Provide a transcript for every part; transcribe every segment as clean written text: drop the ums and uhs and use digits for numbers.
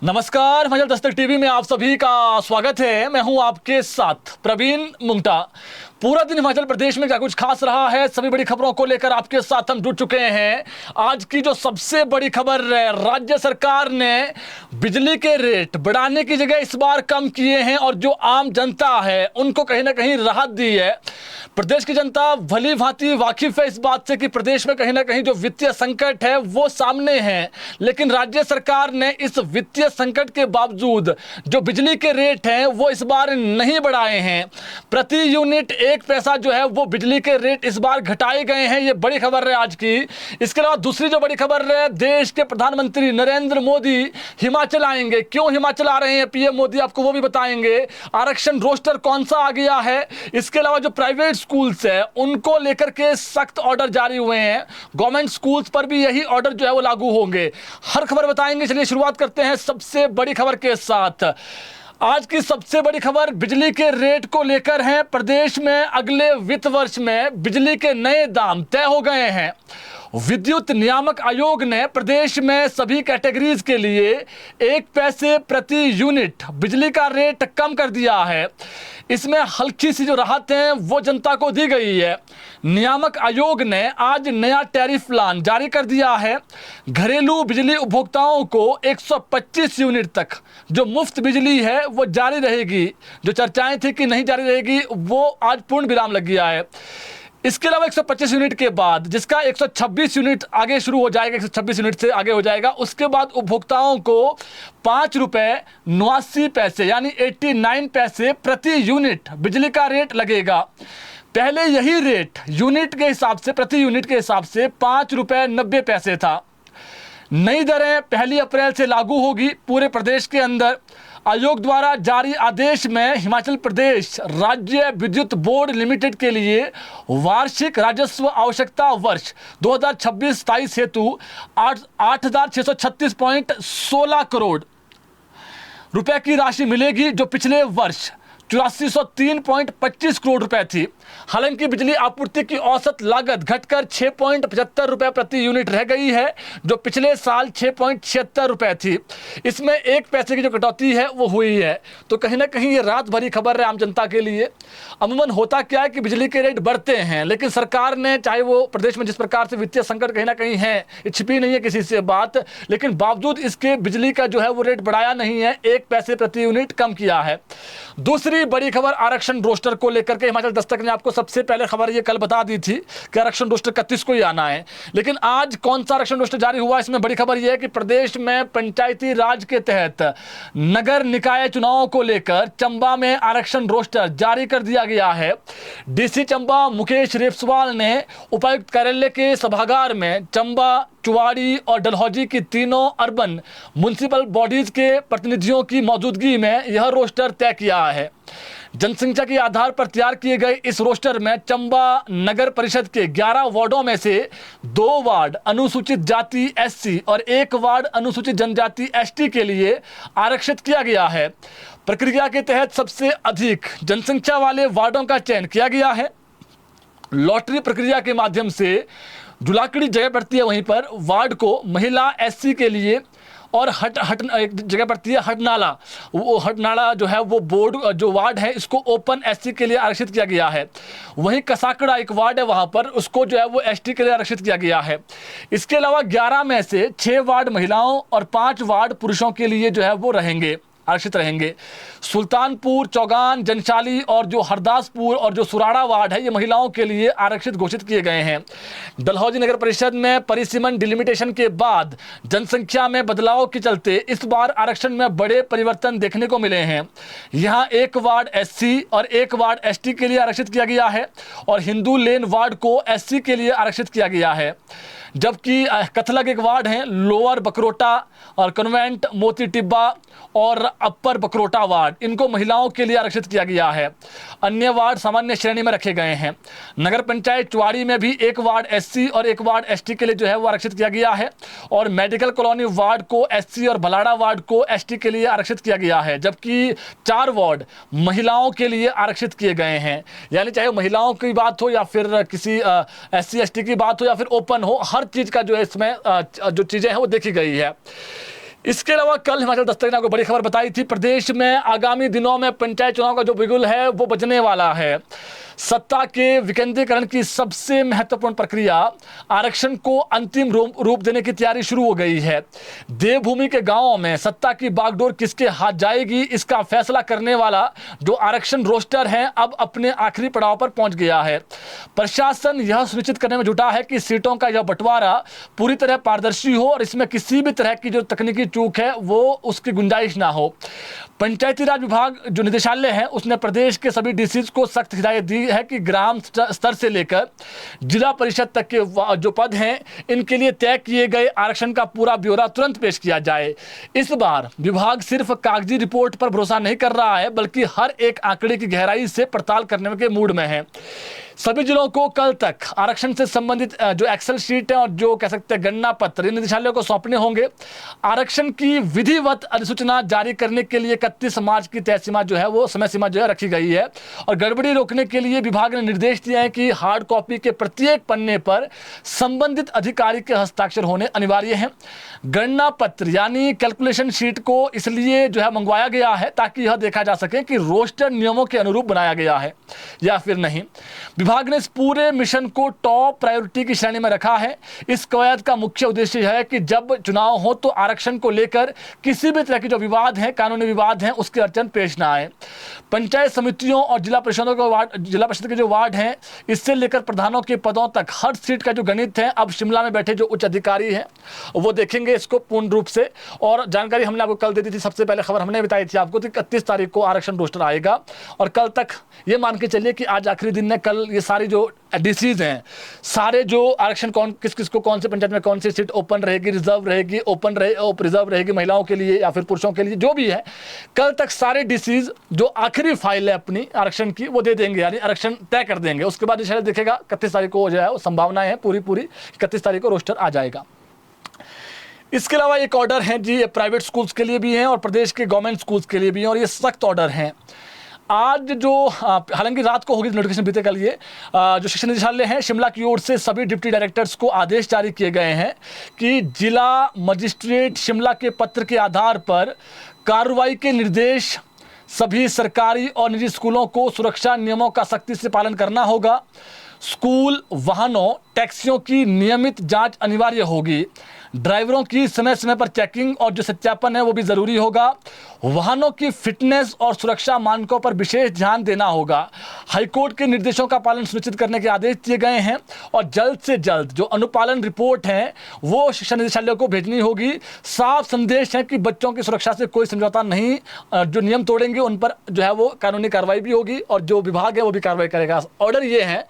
नमस्कार, हिमाचल दस्तक टीवी में आप सभी का स्वागत है। मैं हूं आपके साथ प्रवीण मुंगटा। पूरा दिन हिमाचल प्रदेश में क्या कुछ खास रहा है, सभी बड़ी खबरों को लेकर आपके साथ हम जुड़ चुके हैं। आज की जो सबसे बड़ी खबर है, राज्य सरकार ने बिजली के रेट बढ़ाने की जगह इस बार कम किए हैं और जो आम जनता है उनको कहीं ना कहीं राहत दी है। प्रदेश की जनता भली भांति वाकिफ है इस बात से कि प्रदेश में कहीं ना कहीं जो वित्तीय संकट है वो सामने है, लेकिन राज्य सरकार ने इस वित्तीय संकट के बावजूद जो बिजली के रेट हैं वो इस बार नहीं बढ़ाए हैं। प्रति यूनिट 1 पैसा जो है वो बिजली के रेट इस बार घटाए गए हैं। ये बड़ी खबर है आज की। इसके अलावा दूसरी जो बड़ी खबर है, देश के प्रधानमंत्री नरेंद्र मोदी हिमाचल आएंगे। क्यों हिमाचल आ रहे हैं पीएम मोदी, आपको वो भी बताएंगे। आरक्षण रोस्टर कौन सा आ गया है। इसके अलावा जो प्राइवेट स्कूल्स है उनको लेकर के सख्त ऑर्डर जारी हुए हैं। गवर्नमेंट स्कूल्स पर भी यही ऑर्डर जो है वो लागू होंगे। हर खबर बताएंगे। चलिए शुरुआत करते हैं सबसे बड़ी खबर के साथ। आज की सबसे बड़ी खबर बिजली के रेट को लेकर है। प्रदेश में अगले वित्त वर्ष में बिजली के नए दाम तय हो गए हैं। विद्युत नियामक आयोग ने प्रदेश में सभी कैटेगरीज के लिए 1 पैसे प्रति यूनिट बिजली का रेट कम कर दिया है। इसमें हल्की सी जो राहत है वो जनता को दी गई है। नियामक आयोग ने आज नया टैरिफ प्लान जारी कर दिया है। घरेलू बिजली उपभोक्ताओं को 125 यूनिट तक जो मुफ्त बिजली है वो जारी रहेगी। जो चर्चाएं थी कि नहीं जारी रहेगी वो आज पूर्ण विराम लग गया है। इसके अलावा 125 यूनिट के बाद जिसका 126 यूनिट आगे शुरू हो जाएगा, 126 यूनिट से आगे हो जाएगा, उसके बाद उपभोक्ताओं को 5 रुपए 89 पैसे यानी 89 पैसे प्रति यूनिट बिजली का रेट लगेगा। पहले यही रेट यूनिट के हिसाब से, प्रति यूनिट के हिसाब से 5 रुपए 90 पैसे था। नई दरें 1 अप्रैल से लागू होगी पूरे प्रदेश के अंदर। आयोग द्वारा जारी आदेश में हिमाचल प्रदेश राज्य विद्युत बोर्ड लिमिटेड के लिए वार्षिक राजस्व आवश्यकता वर्ष 2026-27 हेतु 8,636.16 करोड़ रुपए की राशि मिलेगी, जो पिछले वर्ष 8403.25 करोड़ रुपए थी। हालांकि बिजली आपूर्ति की औसत लागत घटकर 6.75 रुपए प्रति यूनिट रह गई है, जो पिछले साल 6.76 रुपए थी। इसमें 1 पैसे की जो कटौती है वो हुई है। तो कहीं ना कहीं ये रात भरी खबर है आम जनता के लिए। अमूमन होता क्या है कि बिजली के रेट बढ़ते हैं, लेकिन सरकार ने, चाहे वो प्रदेश में जिस प्रकार से वित्तीय संकट कहीं ना कहीं है, छिपी नहीं है किसी से बात, लेकिन बावजूद इसके बिजली का जो है वो रेट बढ़ाया नहीं है, 1 पैसे प्रति यूनिट कम किया है। दूसरी बड़ी खबर आरक्षण रोस्टर को लेकर के हिमाचल दस्तक ने आपको सबसे पहले खबर ये कल बता दी थी कि आरक्षण रोस्टर 31 को ही आना है, लेकिन आज कौन सा आरक्षण रोस्टर जारी हुआ। इसमें बड़ी खबर यह है कि प्रदेश में पंचायती राज के तहत नगर निकाय चुनावों को लेकर चंबा में आरक्षण रोस्टर जारी कर दिया गया है। डीसी चंबा मुकेश रेपस्वाल ने उपायुक्त कार्यालय के सभागार में चंबा, चुवाड़ी और डलहौजी की तीनों अर्बन म्युनिसिपल बॉडीज के प्रतिनिधियों की मौजूदगी में यह रोस्टर तय किया है। जनसंख्या के आधार पर तैयार किए गए इस रोस्टर में चंबा नगर परिषद के 11 वार्डों में से 2 वार्ड अनुसूचित जाति एससी और 1 वार्ड अनुसूचित जनजाति एसटी के लिए आरक्षित किया गया है। प्रक्रिया के तहत सबसे अधिक जनसंख्या वाले वार्डों का चयन किया गया है। लॉटरी प्रक्रिया के माध्यम से जुलाकड़ी जगह पड़ती है, वहीं पर वार्ड को महिला एससी के लिए, और एक जगह पड़ती है हटनाला, वो हटनाला जो है वो बोर्ड जो वार्ड है इसको ओपन एससी के लिए आरक्षित किया गया है। वहीं कसाकड़ा एक वार्ड है, वहां पर उसको जो है वो एसटी के लिए आरक्षित किया गया है। इसके अलावा 11 में से 6 वार्ड महिलाओं और 5 वार्ड पुरुषों के लिए जो है वो आरक्षित रहेंगे। सुल्तानपुर, चौगान, जनशाली और जो हरदासपुर और जो सुराड़ा वार्ड है ये महिलाओं के लिए आरक्षित घोषित किए गए हैं। डलहौजी नगर परिषद में परिसीमन डिलिमिटेशन के बाद जनसंख्या में बदलाव के चलते इस बार आरक्षण में बड़े परिवर्तन देखने को मिले हैं। यहाँ 1 वार्ड एससी और 1 वार्ड एसटी के लिए आरक्षित किया गया है और हिंदू लेन वार्ड को एससी के लिए आरक्षित किया गया है। जबकि कथलग एक वार्ड है, लोअर बकरोटा और कन्वेंट मोती टिब्बा और अपर बकरोटा वार्ड, इनको महिलाओं के लिए आरक्षित किया गया है। अन्य वार्ड सामान्य श्रेणी में रखे गए हैं। नगर पंचायत चुवाड़ी में भी 1 वार्ड एससी और 1 वार्ड एसटी के लिए जो है वो आरक्षित किया गया है और मेडिकल कॉलोनी वार्ड को एससी और भलाड़ा वार्ड को एसटी के लिए आरक्षित किया गया है। जबकि 4 वार्ड महिलाओं के लिए आरक्षित किए गए हैं। यानी चाहे महिलाओं की बात हो या फिर किसी एससी एसटी की बात हो या फिर ओपन हो, हर चीज़ का जो है इसमें जो चीज़ें हैं वो देखी गई है। इसके अलावा कल हिमाचल दस्तक ने आपको बड़ी खबर बताई थी, प्रदेश में आगामी दिनों में पंचायत चुनाव का जो बिगुल है वो बजने वाला है। सत्ता के विकेंद्रीकरण की सबसे महत्वपूर्ण प्रक्रिया आरक्षण को अंतिम रूप देने की तैयारी शुरू हो गई है। देवभूमि के गांवों में सत्ता की बागडोर किसके हाथ जाएगी, इसका फैसला करने वाला जो आरक्षण रोस्टर है अब अपने आखिरी पड़ाव पर पहुंच गया है। प्रशासन यह सुनिश्चित करने में जुटा है कि सीटों का यह बंटवारा पूरी तरह पारदर्शी हो और इसमें किसी भी तरह की जो तकनीकी चूक है वो उसकी गुंजाइश ना हो। पंचायती राज विभाग जो निदेशालय है उसने प्रदेश के सभी डीसीज को सख्त हिदायत दी है कि ग्राम स्तर से लेकर जिला परिषद तक के जो पद हैं इनके लिए तय किए गए आरक्षण का पूरा ब्यौरा तुरंत पेश किया जाए। इस बार विभाग सिर्फ कागजी रिपोर्ट पर भरोसा नहीं कर रहा है बल्कि हर एक आंकड़े की गहराई से पड़ताल करने के मूड में है। सभी जिलों को कल तक आरक्षण से संबंधित जो एक्सेल शीट है और जो कह सकते हैं गणना पत्र निदेशालय को सौंपने होंगे। आरक्षण की विधिवत अधिसूचना जारी करने के लिए 31 मार्च की तय सीमा जो है वो समय सीमा जो है रखी गई है और गड़बड़ी रोकने के लिए विभाग ने निर्देश दिए हैं कि हार्ड कॉपी के प्रत्येक पन्ने पर संबंधित अधिकारी के हस्ताक्षर होने अनिवार्य हैं। गणना पत्र यानी कैलकुलेशन शीट को इसलिए जो है मंगवाया गया है ताकि यह देखा जा सके कि रोस्टर नियमों के अनुरूप बनाया गया है या फिर नहीं। विभाग ने इस पूरे मिशन को टॉप प्रायोरिटी की श्रेणी में रखा है। इस कवायद का मुख्य उद्देश्य है कि जब चुनाव हो तो आरक्षण को लेकर किसी भी तरह के जो विवाद हैं, कानूनी विवाद हैं, उसके अड़चन पेश ना आए। पंचायत समितियों और जिला परिषद के जो वार्ड हैं इससे लेकर प्रधानों के पदों तक हर सीट का जो गणित है अब शिमला में बैठे जो उच्च अधिकारी हैं वो देखेंगे इसको पूर्ण रूप से। और जानकारी हमने आपको कल दे दी थी, सबसे पहले खबर हमने बताई थी आपको 31 तारीख को आरक्षण रोस्टर आएगा और कल तक ये मान के चलिए कि आज आखिरी दिन है। कल ये सारी जो डीसीज हैं सारे जो आरक्षण किस किस को कौन से पंचायत में कौन सी सीट ओपन रहेगी, रिजर्व रहेगी, रिजर्व रहेगी महिलाओं के लिए या फिर पुरुषों के लिए, जो भी है कल तक सारे डीसीज जो आखिरी फाइल है अपनी आरक्षण की वो दे देंगे, यानी आरक्षण तय कर देंगे। उसके बाद शायद देखेगा 31 तारीख को हो जाए, संभावनाएं हैं पूरी 31 तारीख को रोस्टर आ जाएगा। इसके अलावा एक ऑर्डर है जी, ये प्राइवेट स्कूल्स के लिए भी हैं और प्रदेश के गवर्नमेंट स्कूल्स के लिए भी हैं और ये सख्त ऑर्डर हैं। आज जो हालांकि रात को होगी नोटिफिकेशन बीते कल, ये जो शिक्षा निदेशालय है शिमला की ओर से सभी डिप्टी डायरेक्टर्स को आदेश जारी किए गए हैं कि जिला मजिस्ट्रेट शिमला के पत्र के आधार पर कार्रवाई के निर्देश सभी सरकारी और निजी स्कूलों को सुरक्षा नियमों का सख्ती से पालन करना होगा। स्कूल वाहनों टैक्सियों की नियमित जांच अनिवार्य होगी। ड्राइवरों की समय समय पर चेकिंग और जो सत्यापन है वो भी ज़रूरी होगा। वाहनों की फिटनेस और सुरक्षा मानकों पर विशेष ध्यान देना होगा। हाईकोर्ट के निर्देशों का पालन सुनिश्चित करने के आदेश दिए गए हैं और जल्द से जल्द जो अनुपालन रिपोर्ट है वो शिक्षा निदेशालय को भेजनी होगी। साफ संदेश है कि बच्चों की सुरक्षा से कोई समझौता नहीं, जो नियम तोड़ेंगे उन पर जो है वो कानूनी कार्रवाई भी होगी और जो विभाग है वो भी कार्रवाई करेगा। ऑर्डर ये है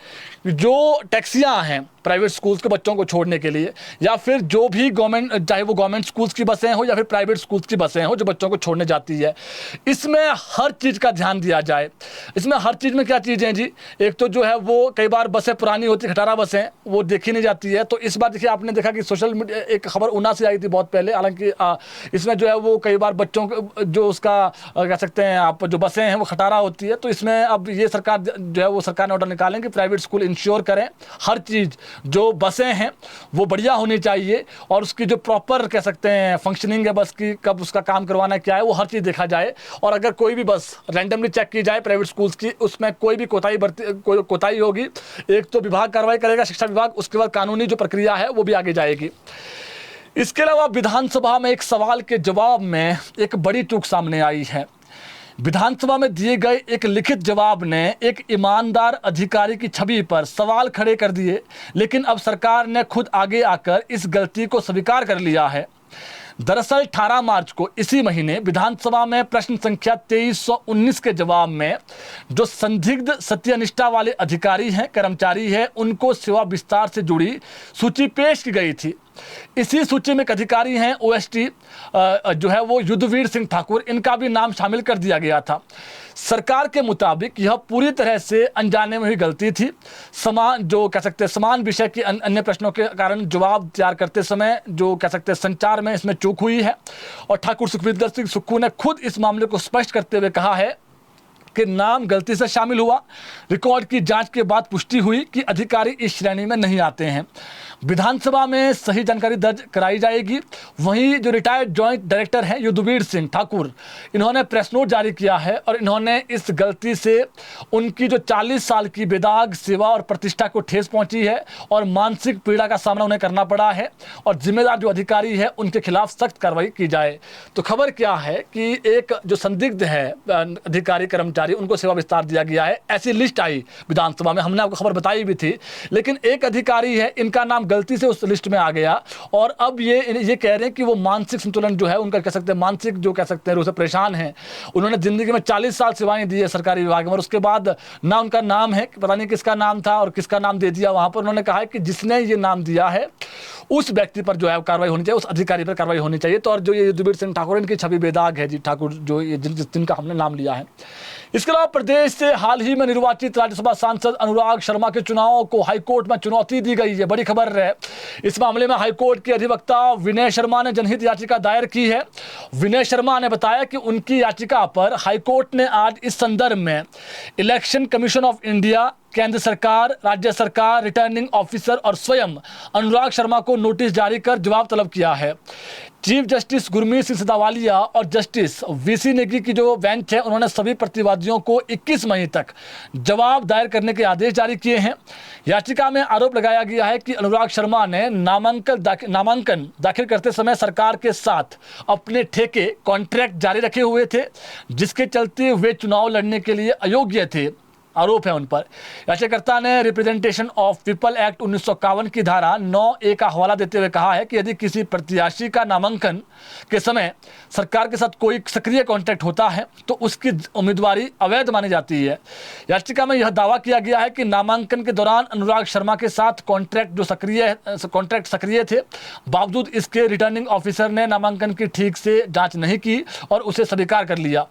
जो टैक्सियाँ हैं प्राइवेट स्कूल्स के बच्चों को छोड़ने के लिए या फिर जो भी गवर्नमेंट, चाहे वो गवर्नमेंट स्कूल्स की बसें हो या फिर प्राइवेट स्कूल्स की बसें हो जो बच्चों को छोड़ने जाती है, इसमें हर चीज़ का ध्यान दिया जाए। इसमें हर चीज़ में क्या चीज़ें जी, एक तो जो है वो कई बार बसें पुरानी होती है, खटारा बसें, वो देखी नहीं जाती है। तो इस बार देखिए आपने देखा कि सोशल मीडिया एक खबर ऊना से आई थी बहुत पहले, हालांकि इसमें जो है वो कई बार बच्चों को जो उसका कह सकते हैं आप जो बसें हैं वो खटारा होती है। तो इसमें अब ये सरकार जो है वो सरकार ने ऑर्डर निकालें कि प्राइवेट स्कूल इंश्योर करें हर चीज़, जो बसें हैं वो बढ़िया होनी चाहिए और उसकी जो प्रॉपर कह सकते हैं फंक्शनिंग है बस की, कब उसका काम करवाना क्या है वो हर चीज़ देखा जाए। और अगर कोई भी बस रैंडमली चेक की जाए प्राइवेट स्कूल्स की, उसमें कोई भी कोताही होगी, एक तो विभाग कार्रवाई करेगा शिक्षा विभाग, उसके बाद कानूनी जो प्रक्रिया है वो भी आगे जाएगी। इसके अलावा विधानसभा में एक सवाल के जवाब में एक बड़ी चूक सामने आई है। विधानसभा में दिए गए एक लिखित जवाब ने एक ईमानदार अधिकारी की छवि पर सवाल खड़े कर दिए, लेकिन अब सरकार ने खुद आगे आकर इस गलती को स्वीकार कर लिया है। दरअसल 18 मार्च को इसी महीने विधानसभा में प्रश्न संख्या 2319 के जवाब में जो संदिग्ध सत्यनिष्ठा वाले अधिकारी हैं, कर्मचारी हैं, उनको सेवा विस्तार से जुड़ी सूची पेश की गई थी। इसी सूची में एक अधिकारी हैं ओएसटी जो है वो युद्धवीर सिंह ठाकुर, इनका भी नाम शामिल कर दिया गया था। सरकार के मुताबिक यह पूरी तरह से अनजाने में हुई गलती थी। समान विषय के अन्य प्रश्नों के कारण जवाब तैयार करते समय जो कह सकते हैं संचार में इसमें चूक हुई है और ठाकुर सुखविंदर सिंह सुक्खू ने खुद इस मामले को स्पष्ट करते हुए कहा है कि नाम गलती से शामिल हुआ। रिकॉर्ड की जांच के बाद पुष्टि हुई कि अधिकारी इस श्रेणी में नहीं आते हैं। विधानसभा में सही जानकारी दर्ज कराई जाएगी। वहीं जो रिटायर्ड जॉइंट डायरेक्टर हैं युद्धवीर सिंह ठाकुर, इन्होंने प्रेस नोट जारी किया है और इन्होंने इस गलती से उनकी जो 40 साल की बेदाग सेवा और प्रतिष्ठा को ठेस पहुंची है और मानसिक पीड़ा का सामना उन्हें करना पड़ा है और जिम्मेदार जो अधिकारी है उनके खिलाफ सख्त कार्रवाई की जाए। तो खबर क्या है कि एक जो संदिग्ध है अधिकारी कर्मचारी, उनको सेवा विस्तार दिया गया है, ऐसी लिस्ट आई विधानसभा में, हमने आपको खबर बताई भी थी। लेकिन एक अधिकारी है, इनका नाम गलती से उस लिस्ट में आ गया और अब ये कह रहे हैं कि वो मानसिक संतुलन जो है उनका, कह सकते हैं मानसिक जो कह सकते हैं, उससे परेशान है। उन्होंने जिंदगी में 40 साल सेवाएं दी है सरकारी विभाग में और उसके बाद ना उनका नाम है, पता नहीं किसका नाम था और किसका नाम दे दिया। वहां पर उन्होंने कहा है कि जिसने ये नाम दिया है उस व्यक्ति पर जो है कार्रवाई होनी चाहिए, उस अधिकारी पर कार्रवाई होनी चाहिए। तो और जो ये युद्धवीर सिंह ठाकुर, इनकी छवि बेदाग है जी, ठाकुर जो ये जिनका हमने नाम लिया है। इसके अलावा प्रदेश से हाल ही में निर्वाचित राज्यसभा सांसद अनुराग शर्मा के चुनाव को हाईकोर्ट में चुनौती दी गई है, बड़ी खबर है। इस मामले में हाईकोर्ट के अधिवक्ता विनय शर्मा ने जनहित याचिका दायर की है। विनय शर्मा ने बताया कि उनकी याचिका पर हाईकोर्ट ने आज इस संदर्भ में इलेक्शन कमीशन ऑफ इंडिया, केंद्र सरकार, राज्य सरकार, रिटर्निंग ऑफिसर और स्वयं अनुराग शर्मा को नोटिस जारी कर जवाब तलब किया है। चीफ जस्टिस गुरमीत सिंह सिधावालिया और जस्टिस वीसी नेगी की जो बेंच है, उन्होंने सभी प्रतिवादियों को 21 मई तक जवाब दायर करने के आदेश जारी किए हैं। याचिका में आरोप लगाया गया है कि अनुराग शर्मा ने नामांकन दाखिल करते समय सरकार के साथ अपने ठेके कॉन्ट्रैक्ट जारी रखे हुए थे, जिसके चलते वे चुनाव लड़ने के लिए अयोग्य थे, आरोप है उन पर। याचिकाकर्ता ने रिप्रेजेंटेशन ऑफ पीपल एक्ट 1951 की धारा 9A का हवाला देते हुए कहा है कि यदि किसी प्रत्याशी का नामांकन के समय सरकार के साथ कोई सक्रिय कॉन्ट्रैक्ट होता है तो उसकी उम्मीदवारी अवैध मानी जाती है। याचिका में यह दावा किया गया है कि नामांकन के दौरान अनुराग शर्मा के साथ कॉन्ट्रैक्ट सक्रिय थे, बावजूद इसके रिटर्निंग ऑफिसर ने नामांकन की ठीक से जाँच नहीं की और उसे स्वीकार कर लिया।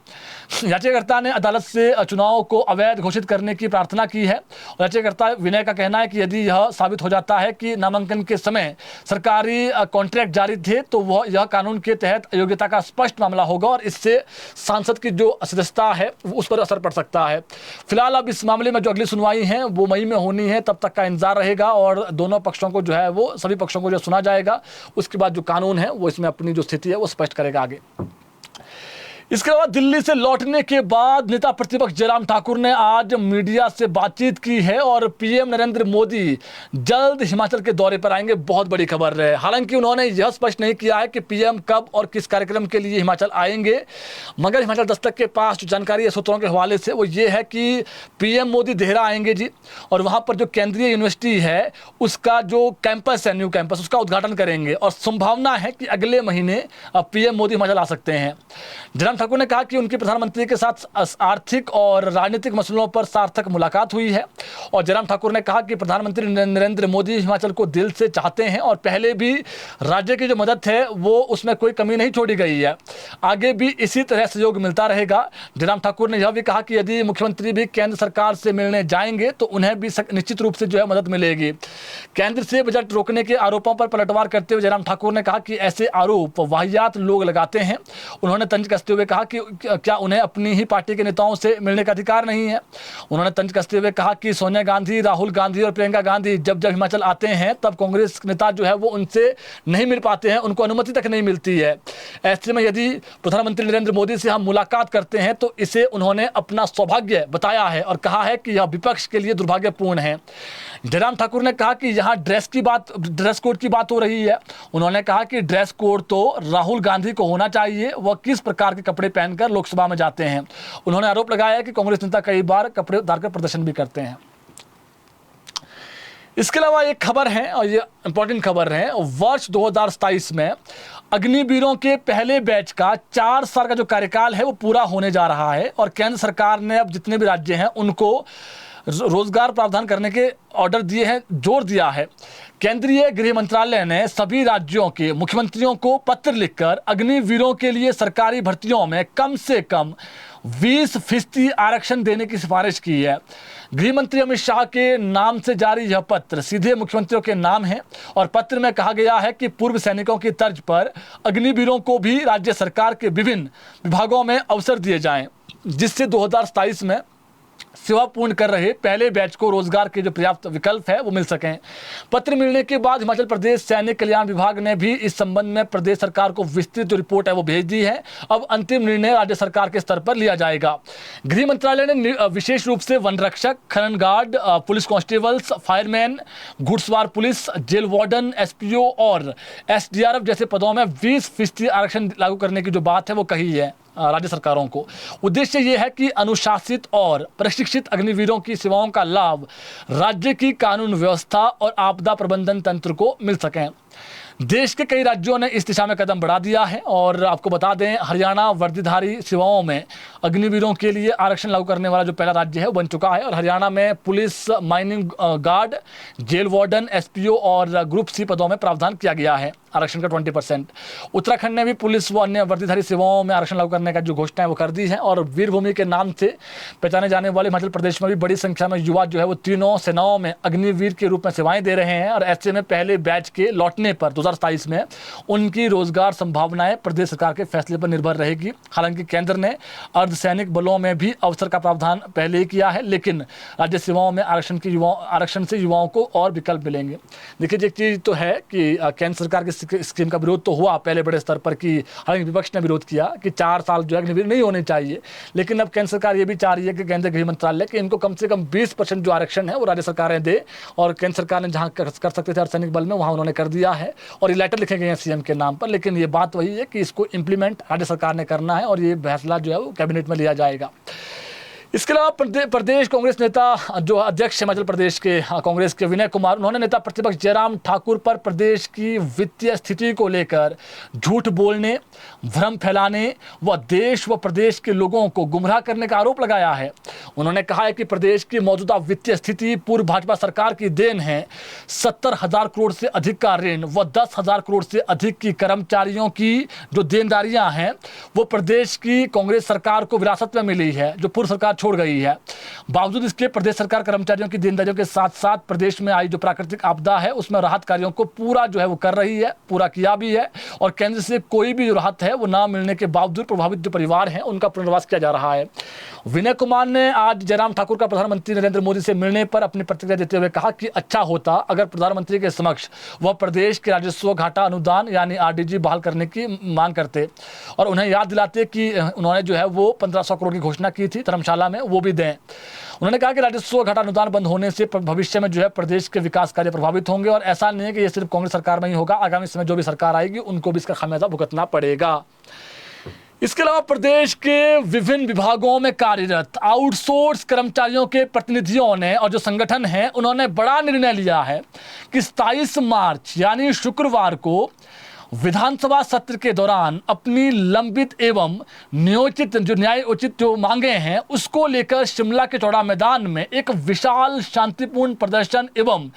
याचिकाकर्ता ने अदालत से चुनाव को अवैध घोषित करने की प्रार्थना की है और याचिकाकर्ता विनय का कहना है कि यदि यह साबित हो जाता है कि नामांकन के समय सरकारी कॉन्ट्रैक्ट जारी थे तो वह यह कानून के तहत अयोग्यता का स्पष्ट मामला होगा और इससे सांसद की जो सदस्यता है उस पर असर पड़ सकता है। फिलहाल अब इस मामले में जो अगली सुनवाई है वो मई में होनी है, तब तक का इंतजार रहेगा और दोनों पक्षों को जो है वो सभी पक्षों को जो सुना जाएगा, उसके बाद जो कानून है वो इसमें अपनी जो स्थिति है वो स्पष्ट करेगा आगे। इसके अलावा दिल्ली से लौटने के बाद नेता प्रतिपक्ष जयराम ठाकुर ने आज मीडिया से बातचीत की है और पीएम नरेंद्र मोदी जल्द हिमाचल के दौरे पर आएंगे, बहुत बड़ी खबर है। हालांकि उन्होंने यह स्पष्ट नहीं किया है कि पीएम कब और किस कार्यक्रम के लिए हिमाचल आएंगे, मगर हिमाचल दस्तक के पास जो जानकारी है सूत्रों के हवाले से वो ये है कि पीएम मोदी देहरा आएंगे जी और वहाँ पर जो केंद्रीय यूनिवर्सिटी है उसका जो कैंपस है, न्यू कैंपस, उसका उद्घाटन करेंगे और संभावना है कि अगले महीने पीएम मोदी हिमाचल आ सकते हैं। जयराम ठाकुर ने कहा कि उनकी प्रधानमंत्री के साथ आर्थिक और राजनीतिक मसलों पर सार्थक मुलाकात हुई है और जयराम ठाकुर ने कहा कि प्रधानमंत्री नरेंद्र मोदी हिमाचल को दिल से चाहते हैं और पहले भी राज्य की जो मदद है वो उसमें कोई कमी नहीं छोड़ी गई है, आगे भी इसी तरह सहयोग मिलता रहेगा। जयराम ठाकुर ने यह भी कहा कि यदि मुख्यमंत्री भी केंद्र सरकार से मिलने जाएंगे तो उन्हें भी निश्चित रूप से जो है मदद मिलेगी। केंद्र से बजट रोकने के आरोपों पर पलटवार करते हुए जयराम ठाकुर ने कहा कि ऐसे आरोप वाहियात लोग लगाते हैं। उन्होंने तंज कसते हुए कहा कि क्या उन्हें अपनी ही पार्टी के नेताओं से मिलने का अधिकार नहीं है। उन्होंने तंज कसते हुए कहा कि सोनिया गांधी, राहुल गांधी और प्रियंका गांधी जब हिमाचल आते हैं तब कांग्रेस नेता जो है वो उनसे नहीं मिल पाते हैं, उनको अनुमति तक नहीं मिलती है। ऐसे में यदि प्रधानमंत्री नरेंद्र मोदी से हम मुलाकात करते हैं तो इसे उन्होंने अपना सौभाग्य बताया है और कहा है कि यह विपक्ष के लिए दुर्भाग्यपूर्ण है। जयराम ठाकुर ने कहा कि यहाँ ड्रेस कोड की बात हो रही है। उन्होंने कहा कि ड्रेस कोड तो राहुल गांधी को होना चाहिए, वह किस प्रकार के कपड़े पहनकर लोकसभा में जाते हैं। उन्होंने आरोप लगाया है कि कांग्रेस नेता कई बार कपड़े उतारकर प्रदर्शन भी करते हैं। इसके अलावा एक खबर है और ये इंपॉर्टेंट खबर है, वर्ष 2027 में अग्निवीरों के पहले बैच का 4 साल का जो कार्यकाल है वो पूरा होने जा रहा है और केंद्र सरकार ने अब जितने भी राज्य हैं उनको रोजगार प्रावधान करने के ऑर्डर दिए हैं, जोर दिया है। केंद्रीय गृह मंत्रालय ने सभी राज्यों के मुख्यमंत्रियों को पत्र लिखकर अग्निवीरों के लिए सरकारी भर्तियों में कम से कम 20% आरक्षण देने की सिफारिश की है। गृह मंत्री अमित शाह के नाम से जारी यह पत्र सीधे मुख्यमंत्रियों के नाम है और पत्र में कहा गया है कि पूर्व सैनिकों की तर्ज पर अग्निवीरों को भी राज्य सरकार के विभिन्न विभागों में अवसर दिए जाएं, जिससे 2027 में सेवा पूर्ण कर रहे पहले बैच को रोजगार के जो पर्याप्त विकल्प है वो मिल सकें। पत्र मिलने के बाद हिमाचल प्रदेश सैनिक कल्याण विभाग ने भी इस संबंध में प्रदेश सरकार को विस्तृत जो रिपोर्ट है वो भेज दी है। अब अंतिम निर्णय राज्य सरकार के स्तर पर लिया जाएगा। गृह मंत्रालय ने विशेष रूप से वन रक्षक, खनन गार्ड, पुलिस कांस्टेबल्स, फायरमैन, घुड़सवार पुलिस, जेल वार्डन, एसपीओ और एसडीआरएफ जैसे पदों में 20% आरक्षण लागू करने की जो बात है वो कही है राज्य सरकारों को। उद्देश्य ये है कि अनुशासित और प्रशिक्षित अग्निवीरों की सेवाओं का लाभ राज्य की कानून व्यवस्था और आपदा प्रबंधन तंत्र को मिल सकें। देश के कई राज्यों ने इस दिशा में कदम बढ़ा दिया है और आपको बता दें, हरियाणा वर्दीधारी सेवाओं में अग्निवीरों के लिए आरक्षण लागू करने वाला जो पहला राज्य है वो बन चुका है। और हरियाणा में police, mining guard, jail warden, SPO और ग्रुप सी पदों में प्रावधान किया गया है आरक्षण का 20%। उत्तराखंड ने भी पुलिस व अन्य वर्दीधारी सेवाओं में आरक्षण लागू करने का जो घोषणा है वो कर दी है। और वीरभूमि के नाम से पहचाने जाने वाले हिमाचल प्रदेश में भी बड़ी संख्या में युवा जो है वो तीनों सेनाओं में अग्निवीर के रूप में सेवाएं दे रहे हैं। और ऐसे में पहले बैच के लौटने पर 2027 में उनकी रोजगार संभावनाएं प्रदेश सरकार के फैसले पर निर्भर रहेगी। हालांकि केंद्र ने अर्धसैनिक बलों में भी अवसर का प्रावधान पहले ही किया है, लेकिन राज्य सेवाओं में आरक्षण से युवाओं को और विकल्प मिलेंगे। देखिए, एक चीज तो है कि केंद्र सरकार की स्कीम का विरोध तो हुआ पहले बड़े स्तर पर, कि हालांकि विपक्ष ने विरोध किया कि 4 साल जो है अग्निवीर नहीं होने चाहिए। लेकिन अब केंद्र सरकार ये भी चाह रही है कि केंद्रीय गृह मंत्रालय कि इनको कम से कम 20% जो आरक्षण है वो राज्य सरकारें दे। और केंद्र सरकार ने जहां कर सकते थे अर्धसैनिक बल में, वहां उन्होंने कर दिया है और ये लेटर लिखे गए हैं सीएम के नाम पर। लेकिन ये बात वही है कि इसको इंप्लीमेंट राज्य सरकार ने करना है और ये फैसला जो है वो कैबिनेट में लिया जाएगा। इसके अलावा प्रदेश कांग्रेस नेता जो अध्यक्ष हिमाचल प्रदेश के कांग्रेस के विनय कुमार, उन्होंने नेता प्रतिपक्ष जयराम ठाकुर पर प्रदेश की वित्तीय स्थिति को लेकर झूठ बोलने, भ्रम फैलाने व देश व प्रदेश के लोगों को गुमराह करने का आरोप लगाया है। उन्होंने कहा है कि प्रदेश की मौजूदा वित्तीय स्थिति पूर्व भाजपा सरकार की देन है। 70,000 करोड़ से अधिक का ऋण व 10,000 करोड़ से अधिक की कर्मचारियों की जो देनदारियां हैं वो प्रदेश की कांग्रेस सरकार को विरासत में मिली है, जो पूर्व सरकार छोड़ गई है। बावजूद इसके प्रदेश सरकार कर्मचारियों की देनदारियों के साथ साथ प्रदेश में आई जो प्राकृतिक आपदा है उसमें राहत कार्यों को पूरा जो है वो कर रही है, पूरा किया भी है। और केंद्र से कोई भी जो राहत है वो ना मिलने के बावजूद प्रभावित जो परिवार हैं उनका पुनर्वास किया जा रहा है। विनय कुमार ने आज जयराम ठाकुर का प्रधानमंत्री नरेंद्र मोदी से मिलने पर अपनी प्रतिक्रिया देते हुए कहा कि अच्छा होता अगर प्रधानमंत्री के समक्ष वह प्रदेश के राजस्व घाटा अनुदान यानी आरडीजी बहाल करने की मांग करते और उन्हें याद दिलाते कि उन्होंने जो है वो 1500 करोड़ की घोषणा की थी धर्मशाला में, वो भी दें। उन्होंने कहा कि राजस्व घाटा अनुदान बंद होने से भविष्य में जो है प्रदेश के विकास कार्य प्रभावित होंगे और ऐसा नहीं है कि ये सिर्फ कांग्रेस सरकार में ही होगा, आगामी समय जो भी सरकार आएगी उनको भी इसका खामियाजा भुगतना पड़ेगा। इसके अलावा प्रदेश के विभिन्न विभागों में कार्यरत आउटसोर्स कर्मचारियों के प्रतिनिधियों ने और जो संगठन है उन्होंने बड़ा निर्णय लिया है कि 27 मार्च यानी शुक्रवार को विधानसभा सत्र के दौरान अपनी लंबित एवं नियोजित जो न्याय उचित जो मांगे हैं उसको लेकर शिमला के चौड़ा मैदान में एक विशाल शांतिपूर्ण प्रदर्शन एवं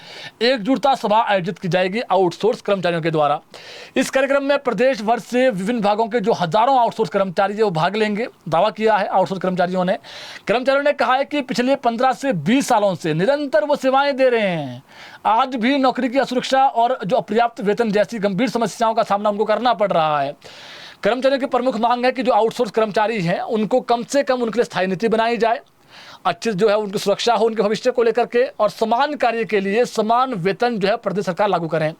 एकजुटता सभा आयोजित की जाएगी आउटसोर्स कर्मचारियों के द्वारा। इस कार्यक्रम में प्रदेश भर से विभिन्न विभागों के जो हजारों आउटसोर्स कर्मचारी है वो भाग लेंगे, दावा किया है आउटसोर्स कर्मचारियों ने। कर्मचारियों ने कहा है कि पिछले 15 से 20 सालों से निरंतर वो सेवाएं दे रहे हैं, आज भी नौकरी की असुरक्षा और जो अपर्याप्त वेतन जैसी गंभीर समस्याओं का सामना उनको करना पड़ रहा है। कर्मचारियों की प्रमुख मांग है कि जो आउटसोर्स कर्मचारी हैं उनको कम से कम उनके लिए स्थायी नीति बनाई जाए, अच्छी जो है उनकी सुरक्षा हो उनके भविष्य को लेकर के, और समान कार्य के लिए समान वेतन जो है प्रदेश सरकार लागू करें।